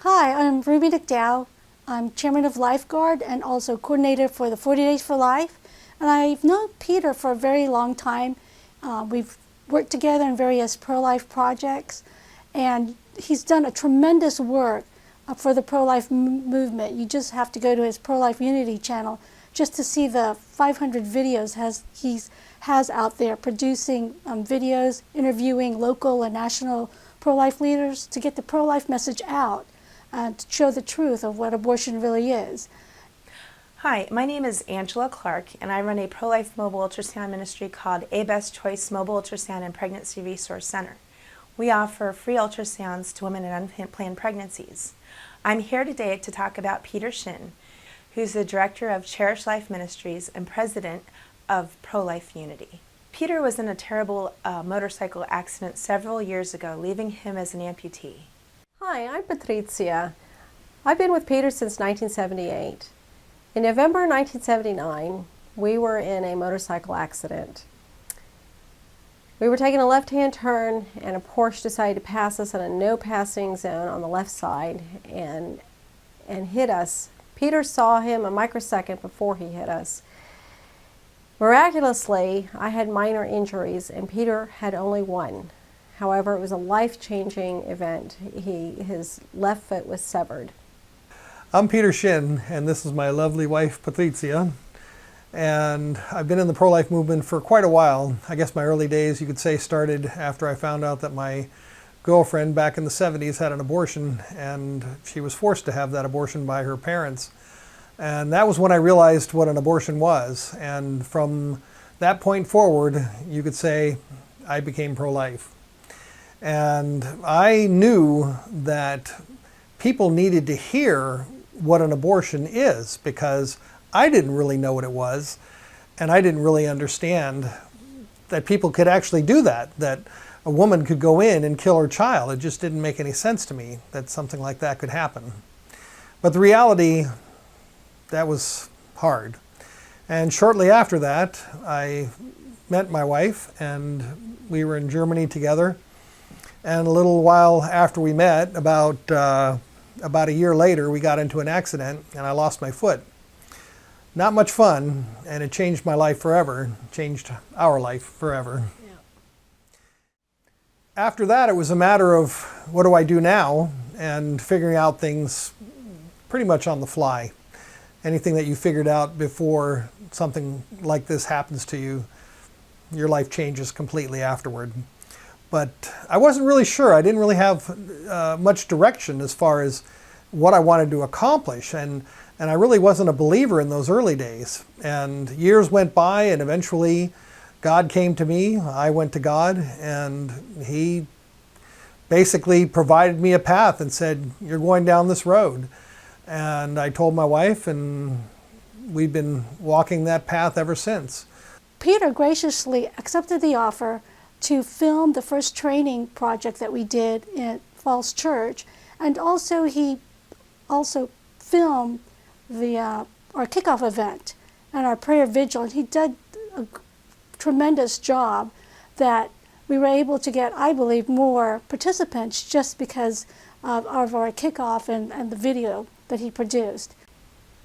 Hi, I'm Ruby McDowell. I'm chairman of Lifeguard and also coordinator for the 40 Days for Life. And I've known Peter for a very long time. We've worked together in various pro-life projects, and he's done a tremendous work for the pro-life movement. You just have to go to his Pro-Life Unity channel just to see the 500 videos he has out there producing videos, interviewing local and national pro-life leaders to get the pro-life message out and to show the truth of what abortion really is. Hi, my name is Angela Clark, and I run a pro-life mobile ultrasound ministry called A Best Choice Mobile Ultrasound and Pregnancy Resource Center. We offer free ultrasounds to women in unplanned pregnancies. I'm here today to talk about Peter Shinn, who's the director of Cherish Life Ministries and president of Pro-Life Unity. Peter was in a terrible motorcycle accident several years ago, leaving him as an amputee. Hi, I'm Patrizia. I've been with Peter since 1978. In November 1979, we were in a motorcycle accident. We were taking a left-hand turn, and a Porsche decided to pass us in a no-passing zone on the left side and hit us. Peter saw him a microsecond before he hit us. Miraculously, I had minor injuries, and Peter had only one. However, it was a life-changing event. His left foot was severed. I'm Peter Shinn, and this is my lovely wife, Patrizia. And I've been in the pro-life movement for quite a while. I guess my early days, you could say, started after I found out that my girlfriend back in the 70s had an abortion, and she was forced to have that abortion by her parents. And that was when I realized what an abortion was. And from that point forward, you could say, I became pro-life. And I knew that people needed to hear what an abortion is, because I didn't really know what it was, and I didn't really understand that people could actually do that a woman could go in and kill her child. It just didn't make any sense to me that something like that could happen. But the reality, that was hard. And shortly after that, I met my wife, and we were in Germany together. And a little while after we met, about a year later, we got into an accident, and I lost my foot. Not much fun, and it changed my life forever, changed our life forever. Yeah. After that, it was a matter of what do I do now, and figuring out things pretty much on the fly. Anything that you figured out before something like this happens to you, your life changes completely afterward. But I wasn't really sure. I didn't really have much direction as far as what I wanted to accomplish. And I really wasn't a believer in those early days. And years went by, and eventually God came to me. I went to God, and He basically provided me a path and said, you're going down this road. And I told my wife, and we've been walking that path ever since. Peter graciously accepted the offer to film the first training project that we did at Falls Church, and also he filmed our kickoff event and our prayer vigil, and he did a tremendous job that we were able to get, I believe, more participants just because of our kickoff and the video that he produced.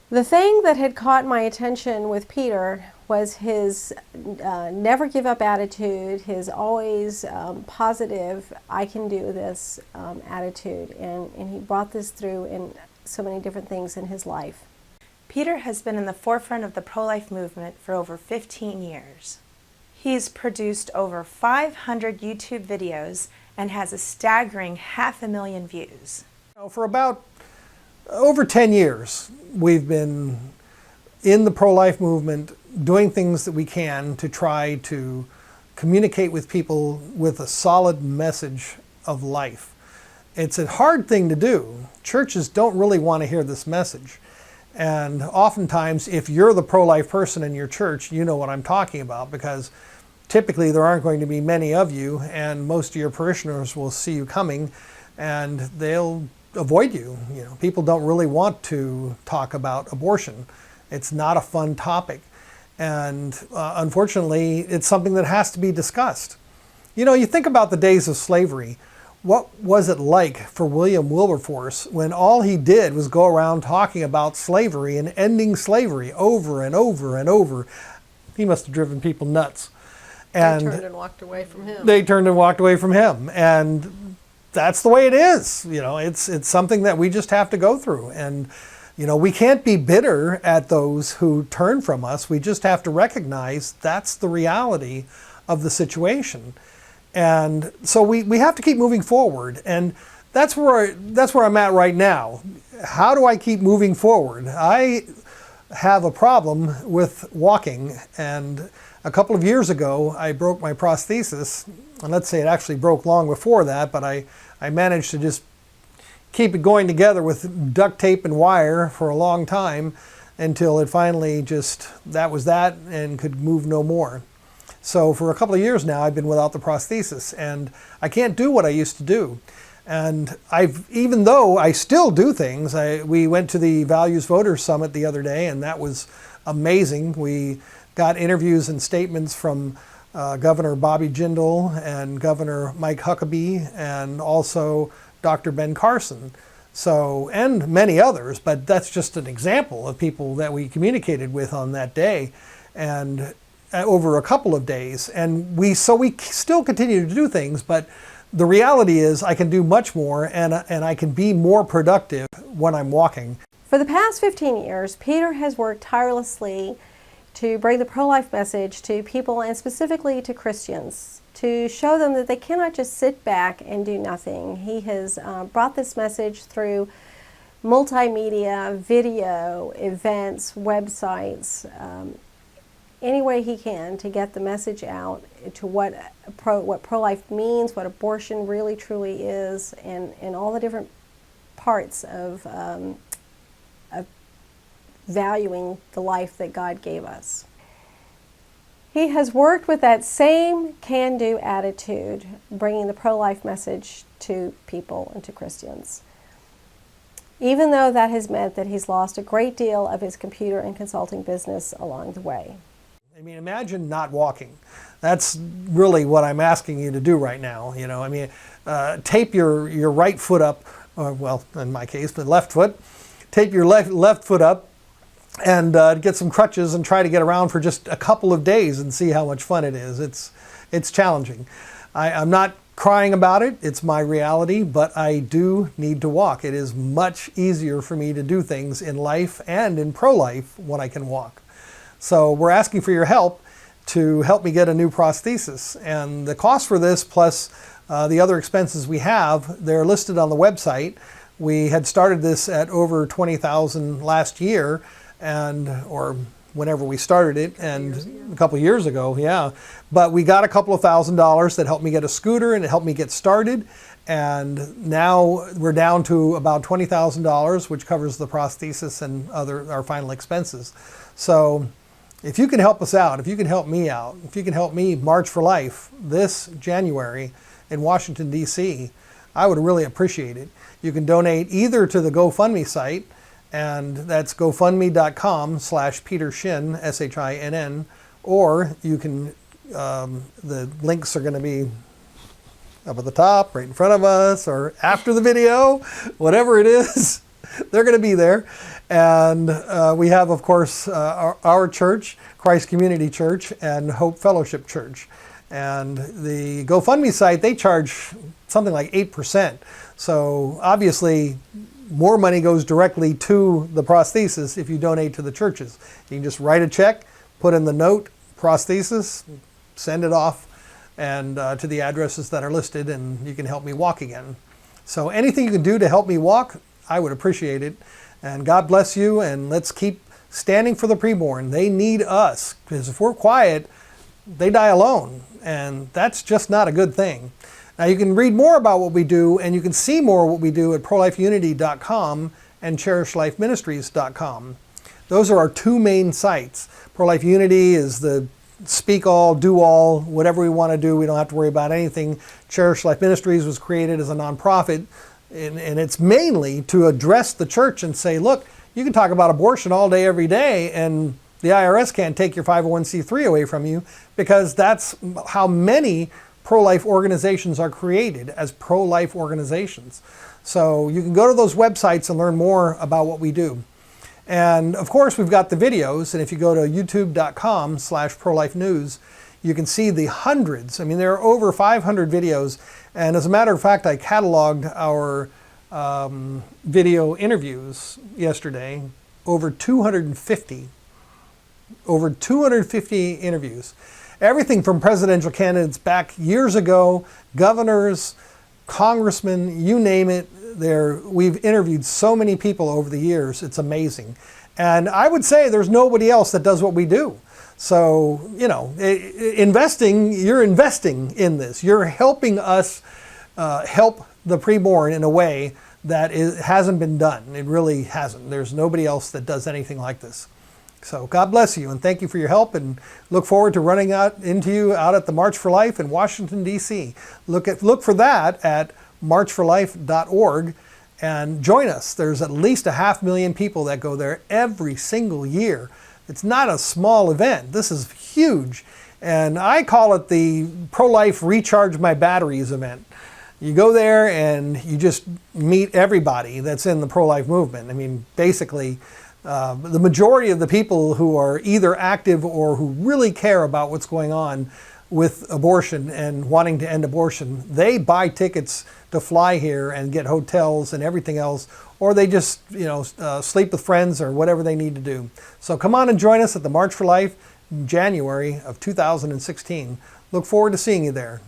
The thing that had caught my attention with Peter was his never give up attitude, his always positive, I can do this attitude, and he brought this through in so many different things in his life. Peter has been in the forefront of the pro-life movement for over 15 years. He's produced over 500 YouTube videos and has a staggering 500,000 views. For about over 10 years, we've been in the pro-life movement, doing things that we can to try to communicate with people with a solid message of life. It's a hard thing to do. Churches don't really want to hear this message. And oftentimes, if you're the pro-life person in your church, you know what I'm talking about, because typically there aren't going to be many of you, and most of your parishioners will see you coming, and they'll avoid you. You know, people don't really want to talk about abortion. It's not a fun topic. And unfortunately, it's something that has to be discussed. You know, you think about the days of slavery. what was it like for William Wilberforce when all he did was go around talking about slavery and ending slavery over and over and over? He must have driven people nuts. And They turned and walked away from him. They turned and walked away from him. And that's the way it is. You know, it's something that we just have to go through. And, you know, we can't be bitter at those who turn from us. We just have to recognize that's the reality of the situation. And so we have to keep moving forward. And that's where I'm at right now. How do I keep moving forward? I have a problem with walking, and a couple of years ago I broke my prosthesis, and let's say it actually broke long before that, but I managed to just keep it going together with duct tape and wire for a long time until it finally just, that was that, and could move no more. So for a couple of years now I've been without the prosthesis, and I can't do what I used to do. And even though I still do things, we went to the Values Voters Summit the other day, and that was amazing. We got interviews and statements from Governor Bobby Jindal and Governor Mike Huckabee, and also Dr. Ben Carson. So, and many others, but that's just an example of people that we communicated with on that day, and over a couple of days. And we still continue to do things, but the reality is I can do much more, and I can be more productive when I'm walking. For the past 15 years, Peter has worked tirelessly to bring the pro-life message to people, and specifically to Christians, to show them that they cannot just sit back and do nothing. He has brought this message through multimedia, video, events, websites, any way he can to get the message out to what pro-life means, what abortion really truly is, and all the different parts of valuing the life that God gave us. He has worked with that same can-do attitude, bringing the pro-life message to people and to Christians, even though that has meant that he's lost a great deal of his computer and consulting business along the way. I mean, imagine not walking. That's really what I'm asking you to do right now. You know, I mean, tape your right foot up, or, well, in my case, the left foot. Tape your left foot up, and get some crutches and try to get around for just a couple of days and see how much fun it is. It's challenging. I'm not crying about it. It's my reality, but I do need to walk. It is much easier for me to do things in life and in pro-life when I can walk. So we're asking for your help to help me get a new prosthesis. And the cost for this, plus the other expenses we have, they're listed on the website. We had started this at over $20,000 last year, or whenever we started it, and a couple of years ago, yeah. But we got a couple of $1,000s that helped me get a scooter, and it helped me get started. And now we're down to about $20,000, which covers the prosthesis and our final expenses. So if you can help us out, if you can help me out, if you can help me March for Life this January in Washington, D.C., I would really appreciate it. You can donate either to the GoFundMe site, and that's gofundme.com/Peter Shinn, Shinn, or you can, the links are going to be up at the top, right in front of us, or after the video, whatever it is, they're going to be there. And we have, of course, our church, Christ Community Church, and Hope Fellowship Church. And the GoFundMe site, they charge something like 8%. So obviously, more money goes directly to the prosthesis if you donate to the churches. You can just write a check, put in the note, prosthesis, send it off, and to the addresses that are listed, and you can help me walk again. So anything you can do to help me walk, I would appreciate it. And God bless you, and let's keep standing for the preborn. They need us, because if we're quiet, they die alone, and that's just not a good thing. Now you can read more about what we do, and you can see more of what we do at prolifeunity.com and cherishlifeministries.com. Those are our two main sites. Pro-Life Unity is the speak all, do all, whatever we want to do. We don't have to worry about anything. Cherish Life Ministries was created as a nonprofit, and it's mainly to address the church and say, look, you can talk about abortion all day, every day, and the IRS can't take your 501c3 away from you, because that's how many pro-life organizations are created as pro-life organizations. So you can go to those websites and learn more about what we do. And of course, we've got the videos, and if you go to youtube.com/prolifenews, you can see the hundreds. I mean, there are over 500 videos, and as a matter of fact, I cataloged our video interviews yesterday, over 250 interviews. Everything from presidential candidates back years ago, governors, congressmen, you name it. We've interviewed so many people over the years, it's amazing. And I would say there's nobody else that does what we do. So, you know, you're investing in this. You're helping us help the preborn in a way that hasn't been done. It really hasn't. There's nobody else that does anything like this. So God bless you, and thank you for your help, and look forward to running into you out at the March for Life in Washington, D.C. Look for that at marchforlife.org and join us. There's at least 500,000 people that go there every single year. It's not a small event. This is huge, and I call it the Pro-Life Recharge My Batteries event. You go there and you just meet everybody that's in the pro-life movement. I mean, basically, the majority of the people who are either active or who really care about what's going on with abortion and wanting to end abortion, they buy tickets to fly here and get hotels and everything else, or they just, sleep with friends or whatever they need to do. So come on and join us at the March for Life in January of 2016. Look forward to seeing you there.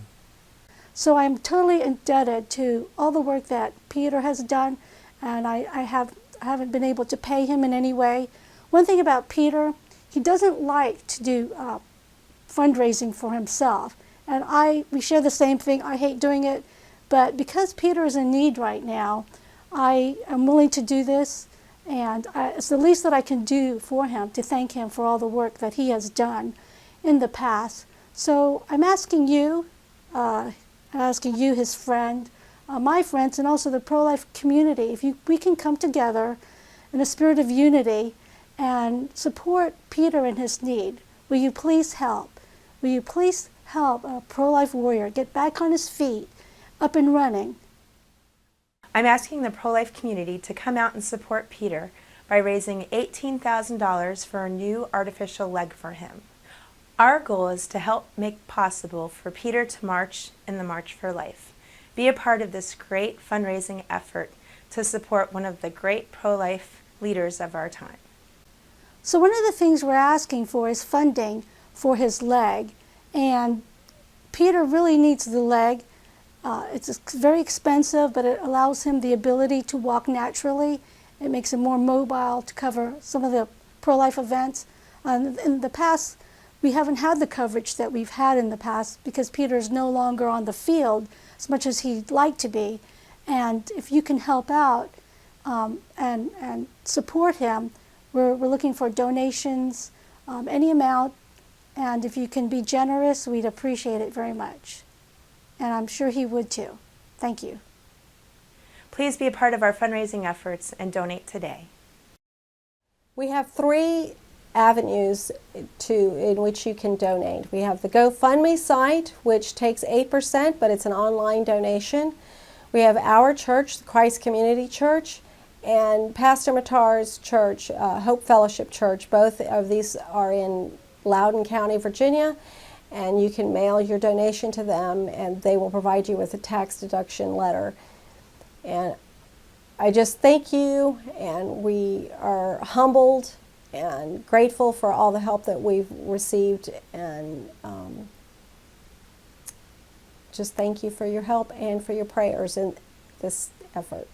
So I'm totally indebted to all the work that Peter has done, and I haven't been able to pay him in any way. One thing about Peter, he doesn't like to do fundraising for himself. And we share the same thing. I hate doing it. But because Peter is in need right now, I am willing to do this. And it's the least that I can do for him, to thank him for all the work that he has done in the past. So I'm asking you, his friend, my friends, and also the pro-life community, if we can come together in a spirit of unity and support Peter in his need. Will you please help? Will you please help a pro-life warrior get back on his feet, up and running? I'm asking the pro-life community to come out and support Peter by raising $18,000 for a new artificial leg for him. Our goal is to help make possible for Peter to march in the March for Life. Be a part of this great fundraising effort to support one of the great pro-life leaders of our time. So one of the things we're asking for is funding for his leg, and Peter really needs the leg. It's very expensive, but it allows him the ability to walk naturally. It makes him more mobile to cover some of the pro-life events. In the past, we haven't had the coverage that we've had in the past because Peter is no longer on the field as much as he'd like to be. And if you can help out and support him, we're looking for donations, any amount, and if you can be generous, we'd appreciate it very much. And I'm sure he would too. Thank you. Please be a part of our fundraising efforts and donate today. We have 3 avenues in which you can donate. We have the GoFundMe site, which takes 8%, but it's an online donation. We have our church, the Christ Community Church, and Pastor Matar's church, Hope Fellowship Church. Both of these are in Loudoun County, Virginia, and you can mail your donation to them, and they will provide you with a tax deduction letter. And I just thank you, and we are humbled and grateful for all the help that we've received, and just thank you for your help and for your prayers in this effort.